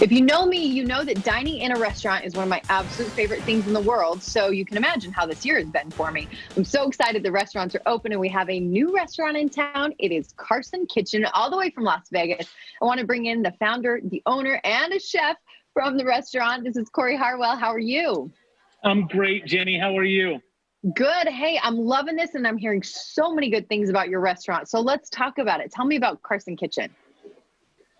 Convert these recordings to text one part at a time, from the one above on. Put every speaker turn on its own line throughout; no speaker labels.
If you know me, you know that dining in a restaurant is one of my absolute favorite things in the world. So you can imagine how this year has been for me. I'm so excited the restaurants are open and we have a new restaurant in town. It is Carson Kitchen, all the way from Las Vegas. I want to bring in the founder, the owner, and a chef from the restaurant. This is Corey Harwell. How are you?
I'm great, Jenny. How are you?
Good. Hey, I'm loving this and I'm hearing so many good things about your restaurant. So let's talk about it. Tell me about Carson Kitchen.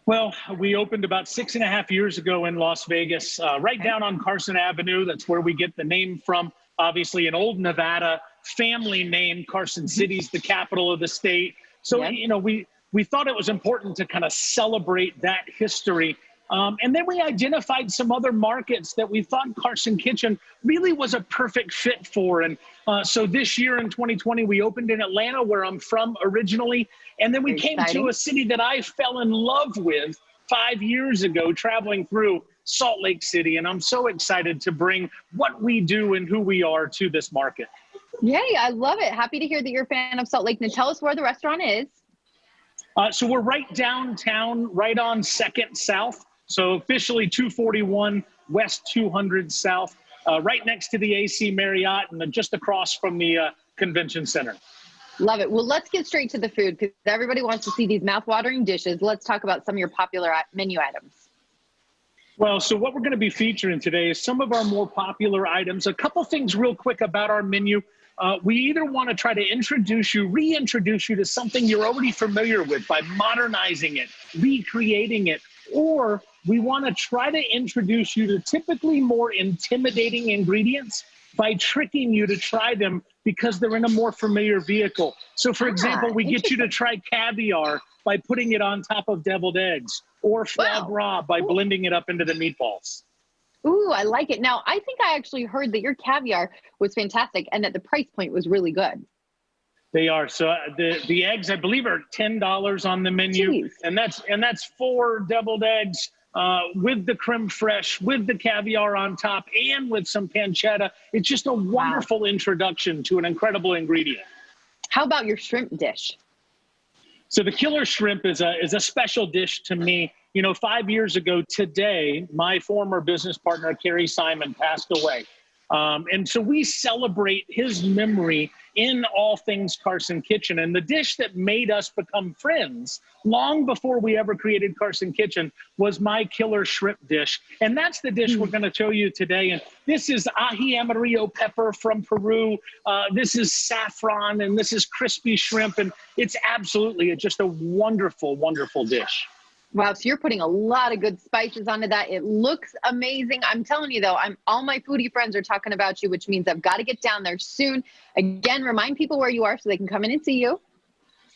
Well, we opened about 6.5 years ago in Las Vegas, right down on Carson Avenue. That's where we get the name from. Obviously, an old Nevada family name. Carson City's the capital of the state. So,
Yep.
we thought it was important to kind of celebrate that history. And then we identified some other markets that we thought Carson Kitchen really was a perfect fit for. And so this year in 2020, we opened in Atlanta, where I'm from originally. And then we
Very
came
exciting.
to a city that I fell in love with 5 years ago, traveling through Salt Lake City. And I'm so excited to bring what we do and who we are to this market.
Yay, I love it. Happy to hear that you're a fan of Salt Lake. Now tell us where the restaurant is.
So we're right downtown, right on 2nd South. So officially 241 West 200 South, right next to the AC Marriott and just across from the convention center.
Love it. Well, let's get straight to the food because everybody wants to see these mouth-watering dishes. Let's talk about some of your popular menu items.
Well, so what we're going to be featuring today is some of our more popular items. A couple things real quick about our menu. We either want to try to reintroduce you to something you're already familiar with by modernizing it, recreating it, or we want to try to introduce you to typically more intimidating ingredients by tricking you to try them because they're in a more familiar vehicle. So, for example, we get you to try caviar by putting it on top of deviled eggs, or foie gras by blending it up into the meatballs.
Ooh, I like it. Now, I think I actually heard that your caviar was fantastic and that the price point was really good.
They are. So the eggs, I believe, are $10 on the menu.
Jeez.
And that's 4 deviled eggs with the creme fraiche, with the caviar on top, and with some pancetta. It's just a wonderful introduction to an incredible ingredient.
How about your shrimp dish?
So the killer shrimp is a special dish to me. 5 years ago today, my former business partner, Carrie Simon, passed away. And so we celebrate his memory in all things Carson Kitchen. And the dish that made us become friends long before we ever created Carson Kitchen was my killer shrimp dish. And that's the dish we're going to show you today. And this is ají amarillo pepper from Peru. This is saffron, and this is crispy shrimp. And it's absolutely just a wonderful, wonderful dish.
Wow, so you're putting a lot of good spices onto that. It looks amazing. I'm telling you, though, all my foodie friends are talking about you, which means I've got to get down there soon. Again, remind people where you are so they can come in and see you.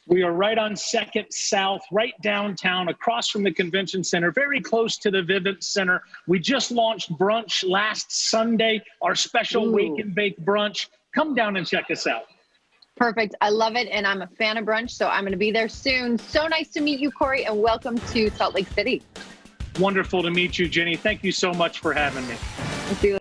We are right on 2nd South, right downtown, across from the convention center, very close to the Vivint Center. We just launched brunch last Sunday, our special Wake and Bake brunch. Come down and check us out.
Perfect. I love it. And I'm a fan of brunch, so I'm going to be there soon. So nice to meet you, Corey, and welcome to Salt Lake City.
Wonderful to meet you, Jenny. Thank you so much for having me.
See you later.